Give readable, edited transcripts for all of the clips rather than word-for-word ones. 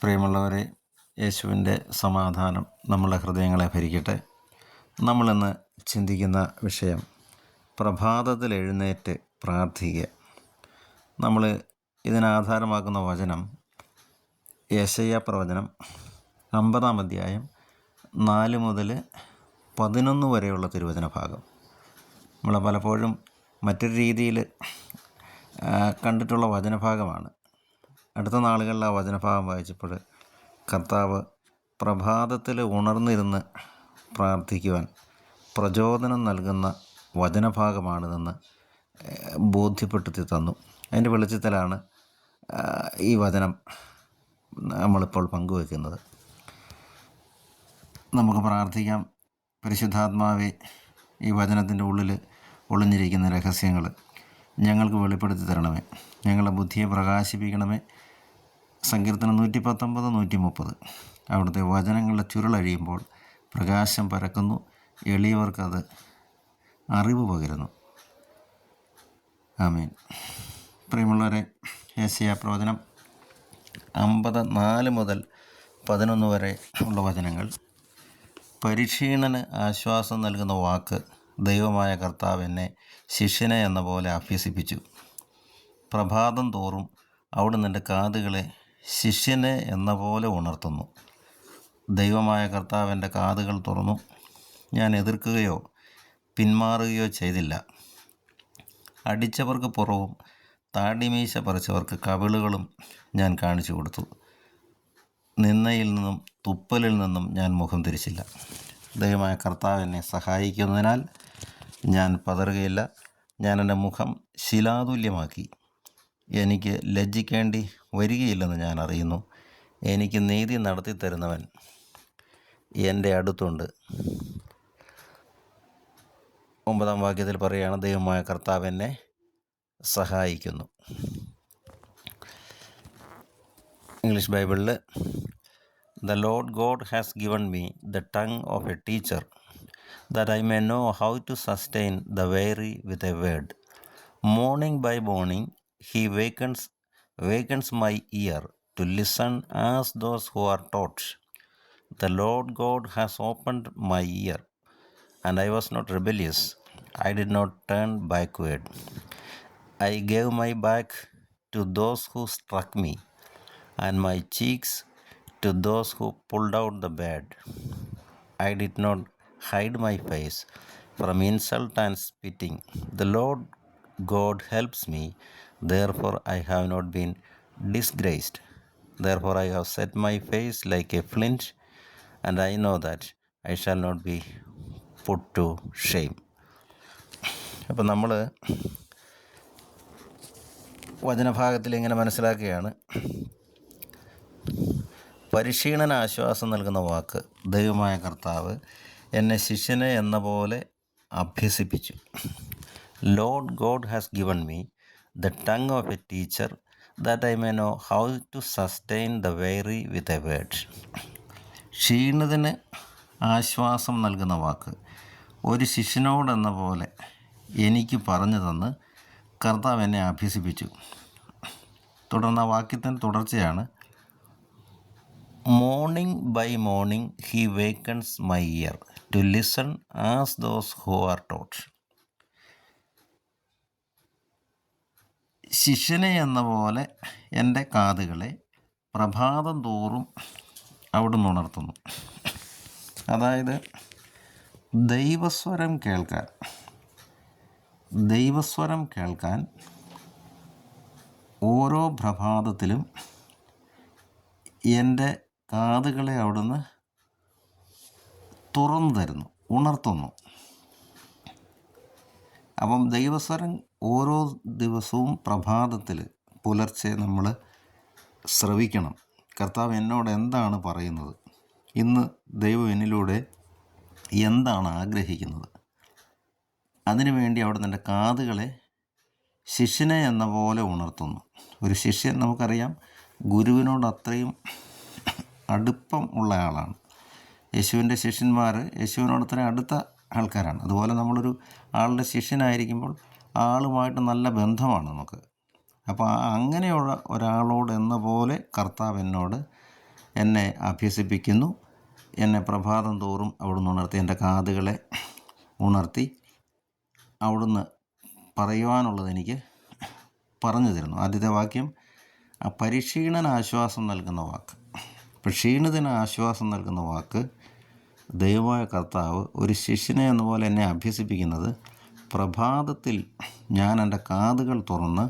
പ്രിയമുള്ളവരെ, യേശുവിൻ്റെ സമാധാനം നമ്മളുടെ ഹൃദയങ്ങളെ ഭരിക്കട്ടെ. നമ്മളിന്ന് ചിന്തിക്കുന്ന വിഷയം പ്രഭാതത്തിൽ എഴുന്നേറ്റ് പ്രാർത്ഥിക്കുക. നമ്മൾ ഇതിനാധാരമാക്കുന്ന വചനം യെശയ്യാ പ്രവചനം 50-ാം അധ്യായം 4 മുതൽ 11 വരെയുള്ള തിരുവചന ഭാഗം. നമ്മൾ പലപ്പോഴും മറ്റൊരു രീതിയിൽ കണ്ടിട്ടുള്ള വചനഭാഗമാണ്. അടുത്ത നാളുകളിൽ ആ വചനഭാഗം വായിച്ചപ്പോൾ കർത്താവ് പ്രഭാതത്തിൽ ഉണർന്നിരുന്ന് പ്രാർത്ഥിക്കുവാൻ പ്രചോദനം നൽകുന്ന വചനഭാഗമാണിതെന്ന് ബോധ്യപ്പെടുത്തി തന്നു. അതിൻ്റെ വെളിച്ചത്തിലാണ് ഈ വചനം നമ്മളിപ്പോൾ പങ്കുവയ്ക്കുന്നത്. നമുക്ക് പ്രാർത്ഥിക്കാം. പരിശുദ്ധാത്മാവെ, ഈ വചനത്തിൻ്റെ ഉള്ളിൽ ഒളിഞ്ഞിരിക്കുന്ന രഹസ്യങ്ങൾ ഞങ്ങൾക്ക് വെളിപ്പെടുത്തി തരണമേ. ഞങ്ങളുടെ ബുദ്ധിയെ പ്രകാശിപ്പിക്കണമേ. സങ്കീർത്തനം 119, 130 അവിടുത്തെ വചനങ്ങളുടെ ചുരുളഴിയുമ്പോൾ പ്രകാശം പരക്കുന്നു, എളിയവർക്കത് അറിവ് പകരുന്നു. ആമേൻ. പ്രിയമുള്ളവരെ, യെശയ്യാ പ്രവചനം 54 മുതൽ 11 വരെ ഉള്ള വചനങ്ങൾ. പരിക്ഷീണന് ആശ്വാസം നൽകുന്ന വാക്ക്: ദൈവമായ കർത്താവ് എന്നെ ശിഷ്യനെ എന്ന പോലെ അഭ്യസിപ്പിച്ചു. പ്രഭാതം തോറും അവിടുന്ന് എൻ്റെ കാതുകളെ ശിഷ്യനെ എന്ന പോലെ ഉണർത്തുന്നു. ദൈവമായ കർത്താവ് എൻ്റെ കാതുകൾ തുറന്നു. ഞാൻ എതിർക്കുകയോ പിന്മാറുകയോ ചെയ്തില്ല. അടിച്ചവർക്ക് പുറവും താടിമീശ പറിച്ചവർക്ക് കവിളുകളും ഞാൻ കാണിച്ചു കൊടുത്തു. നിന്ദയിൽ നിന്നും തുപ്പലിൽ നിന്നും ഞാൻ മുഖം തിരിച്ചില്ല. ദൈവമായ കർത്താവ് എന്നെ സഹായിക്കുന്നതിനാൽ ഞാൻ പതറുകയില്ല. ഞാൻ എൻ്റെ മുഖം ശിലാതുല്യമാക്കി. എനിക്ക് ലജ്ജിക്കേണ്ടി വരികയില്ലെന്ന് ഞാൻ അറിയുന്നു. എനിക്ക് നീതി നടത്തി തരുന്നവൻ എൻ്റെ അടുത്തുണ്ട്. 9-ാം വാക്യത്തിൽ പറയുകയാണ്, ദൈവമായ കർത്താവ് എന്നെ സഹായിക്കുന്നു. ഇംഗ്ലീഷ് ബൈബിളിൽ The Lord God has given me the tongue of a teacher, that I may know how to sustain the weary with a word. Morning by morning he wakens my ear to listen as those who are taught. The Lord God has opened my ear, and I was not rebellious. I did not turn backward. I gave my back to those who struck me, and my cheeks to those who pulled out the bad. I did not hide my face from insult and spitting. The Lord God helps me, therefore I have not been disgraced. Therefore I have set my face like a flint, and I know that I shall not be put to shame. അപ്പം നമ്മൾ വചനഭാഗത്തിൽ ഇങ്ങനെ മനസ്സിലാക്കുകയാണ്, പരിക്ഷീണന ആശ്വാസം നൽകുന്ന വാക്ക്: ദൈവമായ കർത്താവ് എന്നെ ശിഷ്യനെ എന്ന പോലെ അഭ്യസിപ്പിച്ചു. Lord God has given me the tongue of a teacher, that I may know how to sustain the weary with a word. ക്ഷീണിതന് ആശ്വാസം നൽകുന്ന വാക്ക് ഒരു ശിഷ്യനോടെന്ന പോലെ എനിക്ക് പറഞ്ഞു തന്ന് കർത്താവ് എന്നെ അഭ്യസിപ്പിച്ചു. തുടർന്ന് ആ വാക്യത്തിൻ്റെ തുടർച്ചയാണ്, morning by morning he wakens my ear to listen as those who are taught. ശിഷ്യനെ എന്ന പോലെ എൻ്റെ കാതുകളെ പ്രഭാതം തോറും അവിടുന്ന് ഉണർത്തുന്നു. അതായത് ദൈവസ്വരം കേൾക്കാൻ ഓരോ പ്രഭാതത്തിലും എൻ്റെ കാതുകളെ അവിടുന്ന് തുറന്നു തരുന്നു, ഉണർത്തുന്നു. അപ്പം ദൈവസ്വരം ഓരോ ദിവസവും പ്രഭാതത്തിൽ പുലർച്ചെ നമ്മൾ ശ്രവിക്കണം. കർത്താവ് എന്നോട് എന്താണ് പറയുന്നത്, ഇന്ന് ദൈവം എന്നിലൂടെ എന്താണ് ആഗ്രഹിക്കുന്നത്, അതിനുവേണ്ടി അവിടുന്ന് എൻ്റെ കാതുകളെ ശിഷ്യനെ എന്ന പോലെ ഉണർത്തുന്നു. ഒരു ശിഷ്യൻ, നമുക്കറിയാം, ഗുരുവിനോട് അത്രയും അടുപ്പം ഉള്ള ആളാണ്. യേശുവിൻ്റെ ശിഷ്യന്മാർ യേശുവിനോട് അത്രയും അടുത്ത ആൾക്കാരാണ്. അതുപോലെ നമ്മളൊരു ആളുടെ ശിഷ്യനായിരിക്കുമ്പോൾ ആളുമായിട്ട് നല്ല ബന്ധമാണ് നമുക്ക്. അപ്പോൾ അങ്ങനെയുള്ള ഒരാളോട് എന്ന പോലെ കർത്താവ് എന്നോട് എന്നെ അഭ്യസിപ്പിക്കുന്നു. എന്നെ പ്രഭാതം തോറും അവിടുന്ന് ഉണർത്തി, എൻ്റെ കാതുകളെ ഉണർത്തി അവിടുന്ന് പറയുവാനുള്ളത് എനിക്ക് പറഞ്ഞു തരുന്നു. ആദ്യത്തെ വാക്യം പരിക്ഷീണന് ആശ്വാസം നൽകുന്ന വാക്ക്. അപ്പോൾ ക്ഷീണിതന് ആശ്വാസം നൽകുന്ന വാക്ക് ദൈവമായ കർത്താവ് ഒരു ശിഷ്യനെ എന്ന പോലെ എന്നെ അഭ്യസിപ്പിക്കുന്നത് പ്രഭാതത്തിൽ ഞാൻ എൻ്റെ കാതുകൾ തുറന്ന്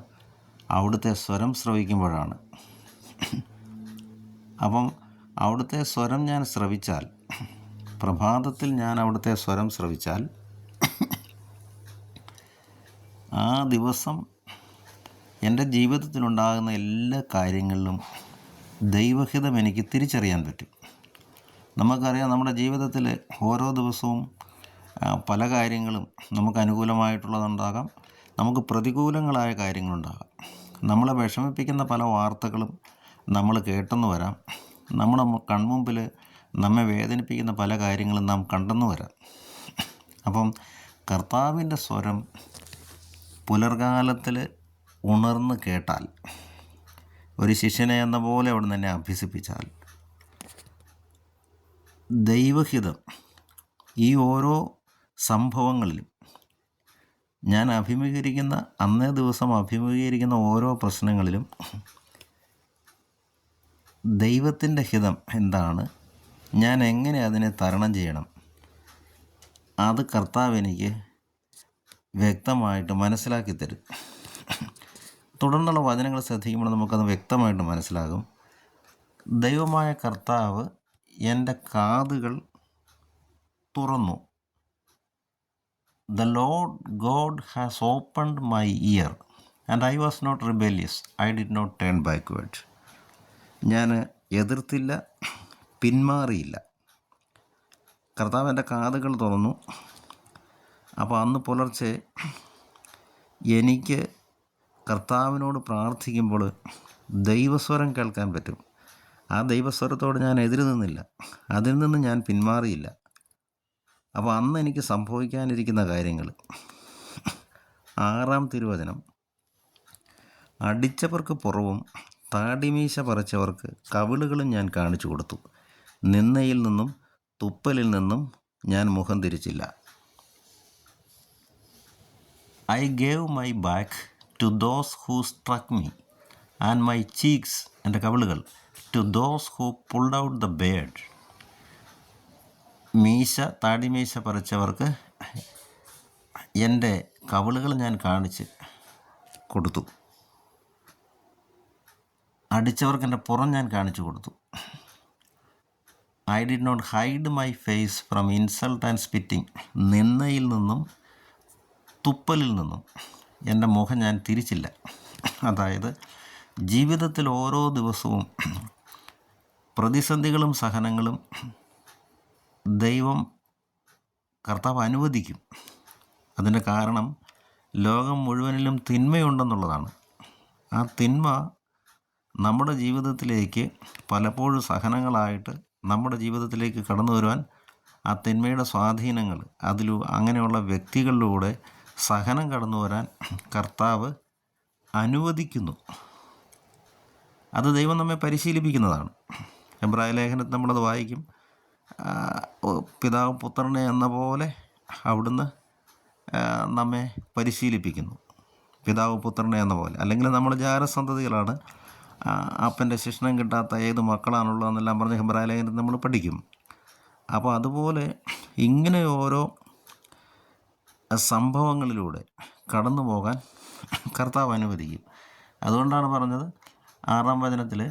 അവിടുത്തെ സ്വരം ശ്രവിക്കുമ്പോഴാണ്. അപ്പം അവിടുത്തെ സ്വരം ഞാൻ ശ്രവിച്ചാൽ, പ്രഭാതത്തിൽ ഞാൻ അവിടുത്തെ സ്വരം ശ്രവിച്ചാൽ ആ ദിവസം എൻ്റെ ജീവിതത്തിലുണ്ടാകുന്ന എല്ലാ കാര്യങ്ങളിലും ദൈവഹിതം എനിക്ക് തിരിച്ചറിയാൻ പറ്റും. നമുക്കറിയാം, നമ്മുടെ ജീവിതത്തിൽ ഓരോ ദിവസവും പല കാര്യങ്ങളും നമുക്ക് അനുകൂലമായിട്ടുള്ളതുണ്ടാകാം, നമുക്ക് പ്രതികൂലങ്ങളായ കാര്യങ്ങളുണ്ടാകാം. നമ്മളെ വിഷമിപ്പിക്കുന്ന പല വാർത്തകളും നമ്മൾ കേട്ടെന്ന് വരാം. നമ്മുടെ കൺമുമ്പിൽ നമ്മെ വേദനിപ്പിക്കുന്ന പല കാര്യങ്ങളും നാം കണ്ടെന്ന് വരാം. അപ്പം കർത്താവിൻ്റെ സ്വരം പുലർകാലത്തിൽ ഉണർന്ന് കേട്ടാൽ, ഒരു ശിഷ്യനെ എന്ന പോലെ അവിടെ തന്നെ അഭ്യസിപ്പിച്ചാൽ, ദൈവഹിതം ഈ ഓരോ സംഭവങ്ങളിലും ഞാൻ അഭിമുഖീകരിക്കുന്ന, അന്നേ ദിവസം അഭിമുഖീകരിക്കുന്ന ഓരോ പ്രശ്നങ്ങളിലും ദൈവത്തിൻ്റെ ഹിതം എന്താണ്, ഞാൻ എങ്ങനെ അതിനെ തരണം ചെയ്യണം, അത് കർത്താവ് എനിക്ക് വ്യക്തമായിട്ട് മനസ്സിലാക്കി തരും. തുടർന്നുള്ള വചനങ്ങൾ ശ്രദ്ധിക്കുമ്പോൾ നമുക്കത് വ്യക്തമായിട്ട് മനസ്സിലാകും. ദൈവമായ കർത്താവ് എൻ്റെ കാതുകൾ തുറന്നു. The Lord God has opened my ear and I was not rebellious. I did not turn backward. ഞാൻ എതിർത്തില്ല, പിന്മാറിയില്ല. കർത്താവ് എൻ്റെ കാതുകൾ തുറന്നു. അപ്പോൾ അന്ന് പുലർച്ചെ എനിക്ക് കർത്താവിനോട് പ്രാർത്ഥിക്കുമ്പോൾ ദൈവസ്വരം കേൾക്കാൻ പറ്റും. ആ ദൈവസ്വരത്തോട് ഞാൻ എതിര് നിന്നില്ല, അതിൽ നിന്ന് ഞാൻ പിന്മാറിയില്ല. അപ്പോൾ അന്ന് എനിക്ക് സംഭവിക്കാനിരിക്കുന്ന കാര്യങ്ങൾ, 6-ാം തിരുവചനം, അടിച്ചവർക്ക് പുറവും താടിമീശ പറിച്ചവർക്ക് കവിളുകളും ഞാൻ കാണിച്ചു കൊടുത്തു. നിന്നയിൽ നിന്നും തുപ്പലിൽ നിന്നും ഞാൻ മുഖം തിരിച്ചില്ല. I gave my back to those who struck me and my cheeks, എൻ്റെ കവിളുകൾ, to those who pulled out the beard. താടിമീശ പറിച്ചവർക്ക് എൻ്റെ കവിളുകൾ ഞാൻ കാണിച്ച് കൊടുത്തു. അടിച്ചവർക്ക് എൻ്റെ പുറം ഞാൻ കാണിച്ചു കൊടുത്തു. I did not hide my face from insult and spitting. നിന്നയിൽ നിന്നും തുപ്പലിൽ നിന്നും എൻ്റെ മുഖം ഞാൻ തിരിച്ചില്ല. അതായത് ജീവിതത്തിൽ ഓരോ ദിവസവും പ്രതിസന്ധികളും സഹനങ്ങളും ദൈവം കർത്താവ് അനുവദിക്കും. അതിൻ്റെ കാരണം ലോകം മുഴുവനിലും തിന്മയുണ്ടെന്നുള്ളതാണ്. ആ തിന്മ നമ്മുടെ ജീവിതത്തിലേക്ക് പലപ്പോഴും സഹനങ്ങളായിട്ട് നമ്മുടെ ജീവിതത്തിലേക്ക് കടന്നു വരുവാൻ, ആ തിന്മയുടെ സ്വാധീനങ്ങൾ അങ്ങനെയുള്ള വ്യക്തികളിലൂടെ സഹനം കടന്നു വരാൻ കർത്താവ് അനുവദിക്കുന്നു. അത് ദൈവം നമ്മെ പരിശീലിപ്പിക്കുന്നതാണ്. എബ്രായ ലേഖനത്തിൽ നമ്മളത് വായിക്കും. പിതാവ് പുത്രനെ എന്ന പോലെ അവിടുന്ന് നമ്മെ പരിശീലിപ്പിക്കുന്നു. പിതാവ് പുത്രനെ എന്ന പോലെ. അല്ലെങ്കിൽ നമ്മൾ ജാരസന്തതികളാണ്, അപ്പൻ്റെ ശിക്ഷണം കിട്ടാത്ത ഏത് മക്കളാണുള്ളതെന്നെല്ലാം പറഞ്ഞ് എബ്രായ ലേഖനത്തിൽ നമ്മൾ പഠിക്കും. അപ്പോൾ അതുപോലെ ഇങ്ങനെ ഓരോ സംഭവങ്ങളിലൂടെ കടന്നു പോകാൻ കർത്താവ് അനുവദിക്കും. അതുകൊണ്ടാണ് പറഞ്ഞത് 6-ാം വചനത്തിൽ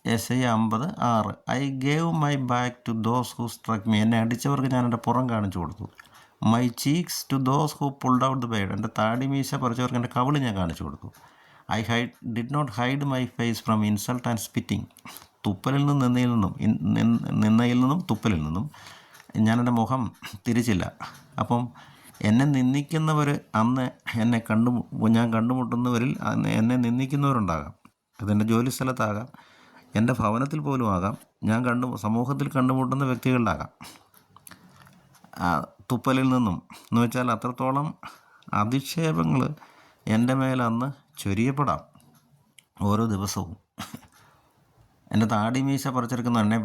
യെശയ്യാ 50:6, I gave my back to those who struck me. എന്നെ അടിച്ചവർക്ക് ഞാൻ എൻ്റെ പുറം കാണിച്ചു കൊടുത്തു. My cheeks to those who pulled out the beard. എൻ്റെ താടിമീശ പറിച്ചവർക്ക് എൻ്റെ കവിള് ഞാൻ കാണിച്ചു കൊടുത്തു. I did not hide my face from insult and spitting. തുപ്പലിൽ നിന്നും നിന്നയിൽ നിന്നും തുപ്പലിൽ നിന്നും ഞാൻ എൻ്റെ മുഖം തിരിച്ചില്ല. അപ്പം എന്നെ നിന്ദിക്കുന്നവർ അന്ന് ഞാൻ കണ്ടുമുട്ടുന്നവരിൽ എന്നെ നിന്ദിക്കുന്നവരുണ്ടാകാം. അതെൻ്റെ ജോലി സ്ഥലത്താകാം, എൻ്റെ ഭവനത്തിൽ പോലും ആകാം, ഞാൻ സമൂഹത്തിൽ കണ്ടുമുട്ടുന്ന വ്യക്തികളിലാകാം. തുപ്പലിൽ നിന്നും എന്ന് വെച്ചാൽ അത്രത്തോളം അധിക്ഷേപങ്ങൾ എൻ്റെ മേലന്ന് ചൊരിയപ്പെടാം ഓരോ ദിവസവും. എൻ്റെ താടി മീശ പറിച്ചെടുക്കുന്ന എന്നെ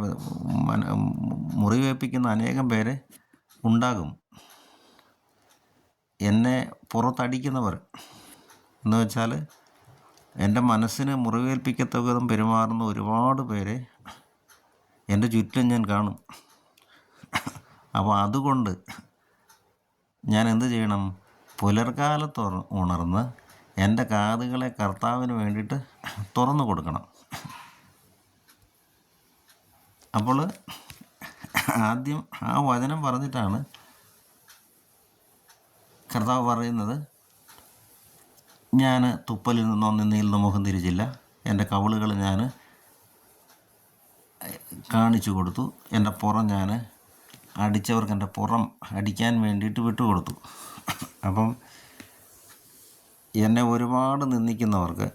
മുറിവേൽപ്പിക്കുന്ന അനേകം പേര് ഉണ്ടാകും. എന്നെ പുറത്തടിക്കുന്നവർ എന്ന് വെച്ചാൽ എൻ്റെ മനസ്സിന് മുറിവേൽപ്പിക്കത്തക്ക വിധം പെരുമാറുന്ന ഒരുപാട് പേരെ എൻ്റെ ചുറ്റും ഞാൻ കാണും. അപ്പോൾ അതുകൊണ്ട് ഞാൻ എന്ത് ചെയ്യണം? പുലർക്കാലത്ത് ഉണർന്ന് എൻ്റെ കാതുകളെ കർത്താവിന് വേണ്ടിയിട്ട് തുറന്നു കൊടുക്കണം. അപ്പോൾ ആദ്യം ആ വചനം പറഞ്ഞിട്ടാണ് കർത്താവ് പറയുന്നത്, ഞാൻ തുപ്പലിൽ നിന്നോ നിന്നയിൽ നിന്ന് മുഖം തിരിച്ചില്ല, എൻ്റെ കവിളുകൾ ഞാൻ കാണിച്ചു കൊടുത്തു, എൻ്റെ പുറം ഞാൻ അടിച്ചവർക്ക് എൻ്റെ പുറം അടിക്കാൻ വേണ്ടിയിട്ട് വിട്ടുകൊടുത്തു. അപ്പം എന്നെ ഒരുപാട് നിന്ദിക്കുന്നവർക്ക്,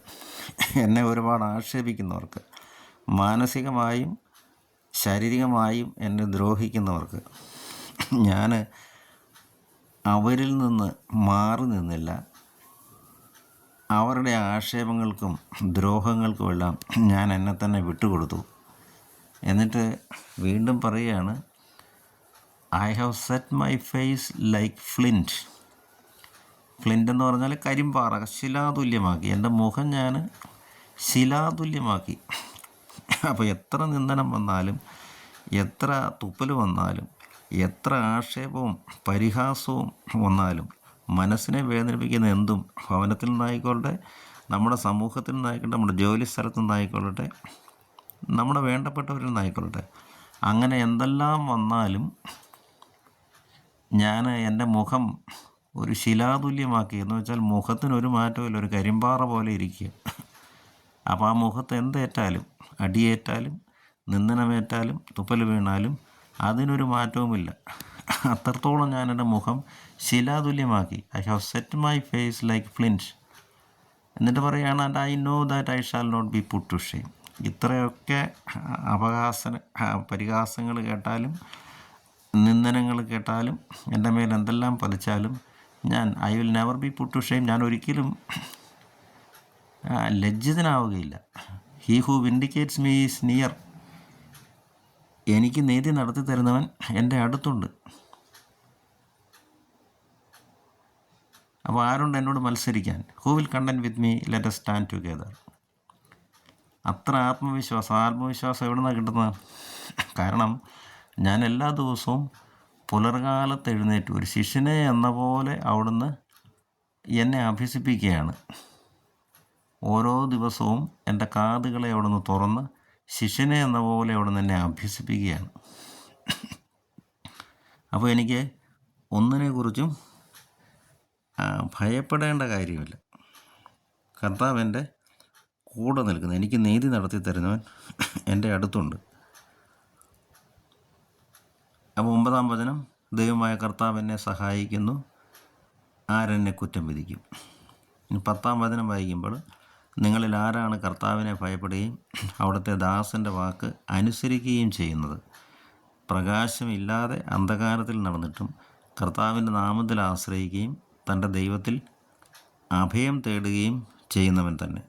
എന്നെ ഒരുപാട് ആക്ഷേപിക്കുന്നവർക്ക്, മാനസികമായും ശാരീരികമായും എന്നെ ദ്രോഹിക്കുന്നവർക്ക് ഞാൻ അവരിൽ നിന്ന് മാറി നിന്നില്ല. അവരുടെ ആക്ഷേപങ്ങൾക്കും ദ്രോഹങ്ങൾക്കുമെല്ലാം ഞാൻ എന്നെ തന്നെ വിട്ടുകൊടുത്തു. എന്നിട്ട് വീണ്ടും പറയുകയാണ്, I have set my face like flint. Flint എന്ന് പറഞ്ഞാൽ കരിമ്പാറ, ശിലാതുല്യമാക്കി. എൻ്റെ മുഖം ഞാൻ ശിലാതുല്യമാക്കി. അപ്പോൾ എത്ര നിന്ദനം വന്നാലും, എത്ര തുപ്പൽ വന്നാലും, എത്ര ആക്ഷേപവും പരിഹാസവും വന്നാലും, മനസ്സിനെ വേദനിപ്പിക്കുന്ന എന്തും, ഭവനത്തിൽ നിന്നായിക്കൊള്ളട്ടെ, നമ്മുടെ സമൂഹത്തിൽ നിന്നായിക്കോട്ടെ, നമ്മുടെ ജോലി സ്ഥലത്തു നിന്നായിക്കൊള്ളട്ടെ, നമ്മുടെ വേണ്ടപ്പെട്ടവരിൽ നിന്നായിക്കൊള്ളട്ടെ, അങ്ങനെ എന്തെല്ലാം വന്നാലും ഞാൻ എൻ്റെ മുഖം ഒരു ശിലാതുല്യമാക്കി. എന്ന് വെച്ചാൽ മുഖത്തിനൊരു മാറ്റമില്ല, ഒരു കരിമ്പാറ പോലെ ഇരിക്കുക. അപ്പോൾ ആ മുഖത്ത് എന്തേറ്റാലും, അടിയേറ്റാലും, നിന്ദനമേറ്റാലും, തുപ്പൽ വീണാലും അതിനൊരു മാറ്റവുമില്ല. അത്രത്തോളം ഞാൻ എൻ്റെ മുഖം ശിലാതുല്യമാക്കി. I have set my face like flint. എന്നിട്ട് പറയുകയാണ്, and I know that I shall not be put to shame. ഇത്രയൊക്കെ പരിഹാസങ്ങൾ കേട്ടാലും, നിന്ദനങ്ങൾ കേട്ടാലും, എൻ്റെ മേൽ എന്തെല്ലാം പതിച്ചാലും I will never be put to shame. ഞാൻ ഒരിക്കലും ലജ്ജിതനാവുകയില്ല. He who vindicates me is near. എനിക്ക് നീതി നടത്തി തരുന്നവൻ എൻ്റെ അടുത്തുണ്ട്. അപ്പോൾ ആരുണ്ട് എന്നോട് മത്സരിക്കാൻ? Who will content with me, let us stand together. അത്ര ആത്മവിശ്വാസം എവിടെ നിന്നാണ് കിട്ടുന്നത്? കാരണം ഞാൻ എല്ലാ ദിവസവും പുലർകാലത്ത് എഴുന്നേറ്റ് ഒരു ശിഷ്യനെ എന്ന പോലെ അവിടുന്ന് എന്നെ അഭ്യസിപ്പിക്കുകയാണ്. ഓരോ ദിവസവും എൻ്റെ കാതുകളെ അവിടുന്ന് തുറന്ന് ശിഷ്യനെ എന്ന പോലെ അവിടുന്ന് എന്നെ അഭ്യസിപ്പിക്കുകയാണ്. അപ്പോൾ എനിക്ക് ഒന്നിനെക്കുറിച്ചും ഭയപ്പെടേണ്ട കാര്യമില്ല. കർത്താവ് എൻ്റെ കൂടെ നിൽക്കുന്നു. എനിക്ക് നീതി നടത്തി തരുന്നവൻ എൻ്റെ അടുത്തുണ്ട്. അപ്പോൾ 9-ാം വചനം, ദൈവമായ കർത്താവ് എന്നെ സഹായിക്കുന്നു, ആരെന്നെ കുറ്റം വിധിക്കും. 10-ാം വചനം വായിക്കുമ്പോൾ, നിങ്ങളിൽ ആരാണ് കർത്താവിനെ ഭയപ്പെടുകയും അവിടുത്തെ ദാസൻ്റെ വാക്ക് അനുസരിക്കുകയും ചെയ്യുന്നത്? പ്രകാശമില്ലാതെ അന്ധകാരത്തിൽ നടന്നിട്ടും കർത്താവിൻ്റെ നാമത്തിൽ ആശ്രയിക്കുകയും തൻ്റെ ദൈവത്തിൽ അഭയം തേടുകയും ചെയ്യുന്നവൻ തന്നെ.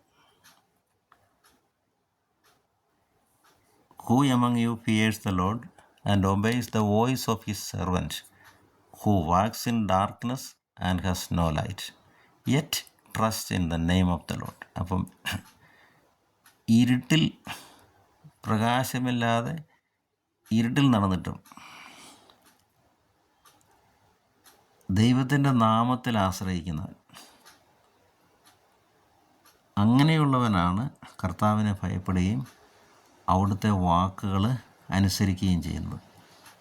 Who among you fears the Lord and obeys the voice of his servant, who walks in darkness and has no light, yet trust in the name of the Lord. അപ്പം ഇരുട്ടിൽ, പ്രകാശമില്ലാതെ ഇരുട്ടിൽ നടന്നിട്ടും ദൈവത്തിൻ്റെ നാമത്തിൽ ആശ്രയിക്കുന്നവൻ, അങ്ങനെയുള്ളവനാണ് കർത്താവിനെ ഭയപ്പെടുകയും അവിടുത്തെ വാക്കുകൾ അനുസരിക്കുകയും ചെയ്യുന്നത്.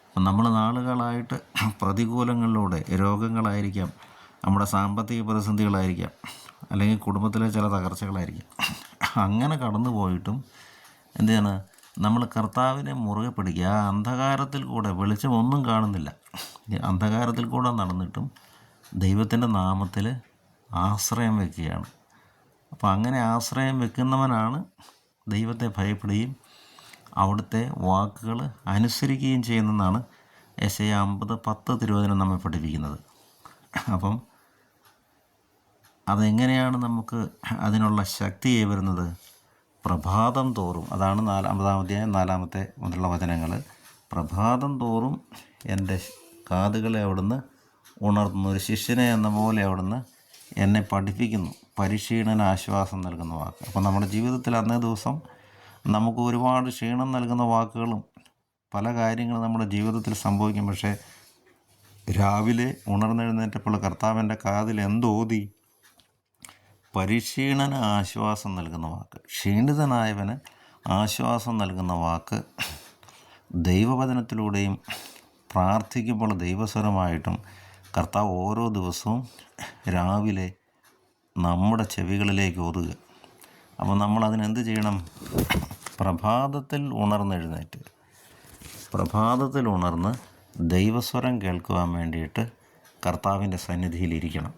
അപ്പം നമ്മൾ നാളുകളായിട്ട് പ്രതികൂലങ്ങളിലൂടെ, രോഗങ്ങളായിരിക്കാം, നമ്മുടെ സാമ്പത്തിക പ്രതിസന്ധികളായിരിക്കാം, അല്ലെങ്കിൽ കുടുംബത്തിലെ ചില തകർച്ചകളായിരിക്കാം, അങ്ങനെ കടന്നു പോയിട്ടും എന്ത് ചെയ്യണം? നമ്മൾ കർത്താവിനെ മുറുകെ പിടിക്കുക. ആ അന്ധകാരത്തിൽ കൂടെ, വെളിച്ചമൊന്നും കാണുന്നില്ല, അന്ധകാരത്തിൽ കൂടെ നടന്നിട്ടും ദൈവത്തിൻ്റെ നാമത്തിൽ ആശ്രയം വയ്ക്കുകയാണ്. അപ്പോൾ അങ്ങനെ ആശ്രയം വെക്കുന്നവനാണ് ദൈവത്തെ ഭയപ്പെടുകയും അവിടുത്തെ വാക്കുകൾ അനുസരിക്കുകയും ചെയ്യുന്നതെന്നാണ് യെശയ്യാ 50:10 തിരുവചനം നമ്മെ പഠിപ്പിക്കുന്നത്. അപ്പം അതെങ്ങനെയാണ് നമുക്ക് അതിനുള്ള ശക്തിയെ വരുന്നത്? പ്രഭാതം തോറും, അതാണ് 4-ാം അധ്യായം 4 മുതലുള്ള വചനങ്ങൾ. പ്രഭാതം തോറും എൻ്റെ കാതുകളെ അവിടുന്ന് ഉണർത്തുന്നു, ഒരു ശിഷ്യനെ എന്ന പോലെ അവിടുന്ന് എന്നെ പഠിപ്പിക്കുന്നു. പരിശീലന ആശ്വാസം നൽകുന്ന വാക്ക്. അപ്പോൾ നമ്മുടെ ജീവിതത്തിൽ അന്നേ ദിവസം നമുക്ക് ഒരുപാട് ക്ഷീണം നൽകുന്ന വാക്കുകളും പല കാര്യങ്ങളും നമ്മുടെ ജീവിതത്തിൽ സംഭവിക്കും. പക്ഷേ രാവിലെ ഉണർന്നെഴുന്നേറ്റപ്പോൾ കർത്താവിൻ്റെ കാതിൽ എന്തോതി? പരിശീലന ആശ്വാസം നൽകുന്ന വാക്ക്. ക്ഷീണിതനായവന് ആശ്വാസം നൽകുന്ന വാക്ക് ദൈവവചനത്തിലൂടെയും പ്രാർത്ഥിക്കുമ്പോൾ ദൈവസ്വരമായിട്ടും കർത്താവ് ഓരോ ദിവസവും രാവിലെ നമ്മുടെ ചെവികളിലേക്ക് ഓതുക. അപ്പോൾ നമ്മൾ അതിനെന്ത് ചെയ്യണം? പ്രഭാതത്തിൽ ഉണർന്ന് ദൈവസ്വരം കേൾക്കുവാൻ വേണ്ടിയിട്ട് കർത്താവിൻ്റെ സന്നിധിയിലിരിക്കണം.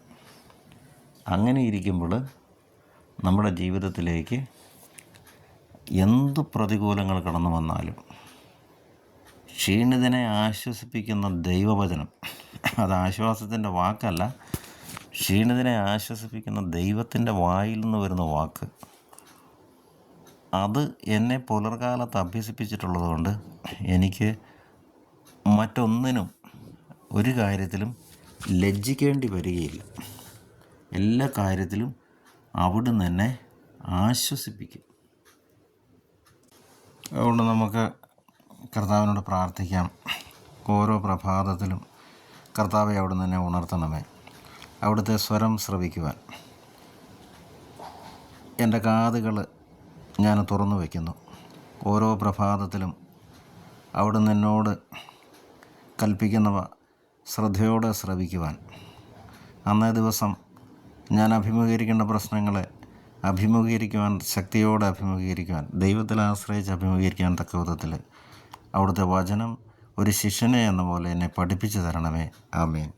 അങ്ങനെ ഇരിക്കുമ്പോൾ നമ്മുടെ ജീവിതത്തിലേക്ക് എന്ത് പ്രതികൂലങ്ങൾ കടന്നു വന്നാലും ക്ഷീണിതനെ ആശ്വസിപ്പിക്കുന്ന ദൈവവചനം, അത് ആശ്വാസത്തിൻ്റെ വാക്കല്ല, ക്ഷീണിതനെ ആശ്വസിപ്പിക്കുന്ന ദൈവത്തിൻ്റെ വായിൽ നിന്ന് വരുന്ന വാക്ക്, അത് എന്നെ പുലർകാലത്ത് അഭ്യസിപ്പിച്ചിട്ടുള്ളത് കൊണ്ട് എനിക്ക് മറ്റൊന്നിനും ഒരു കാര്യത്തിലും ലജ്ജിക്കേണ്ടി വരികയില്ല. എല്ലാ കാര്യത്തിലും അവിടുന്ന് എന്നെ ആശ്വസിപ്പിക്കും. അതുകൊണ്ട് നമുക്ക് കർത്താവിനോട് പ്രാർത്ഥിക്കാം. ഓരോ പ്രഭാതത്തിലും കർത്താവെ അവിടുന്ന് എന്നെ ഉണർത്തണമേ, അവിടുത്തെ സ്വരം ശ്രവിക്കുവാൻ എൻ്റെ കാതുകൾ ഞാൻ തുറന്നു വയ്ക്കുന്നു. ഓരോ പ്രഭാതത്തിലും അവിടുന്ന് എന്നോട് കൽപ്പിക്കുന്നവ ശ്രദ്ധയോടെ ശ്രവിക്കുവാൻ, അന്നേ ദിവസം ഞാൻ അഭിമുഖീകരിക്കേണ്ട പ്രശ്നങ്ങളെ ശക്തിയോടെ അഭിമുഖീകരിക്കുവാൻ, ദൈവത്തിൽ ആശ്രയിച്ച് അഭിമുഖീകരിക്കാൻ തക്ക വിധത്തിൽ അവിടുത്തെ വചനം ഒരു ശിഷ്യനെ എന്ന പോലെ എന്നെ പഠിപ്പിച്ചു തരണമേ. ആമേൻ.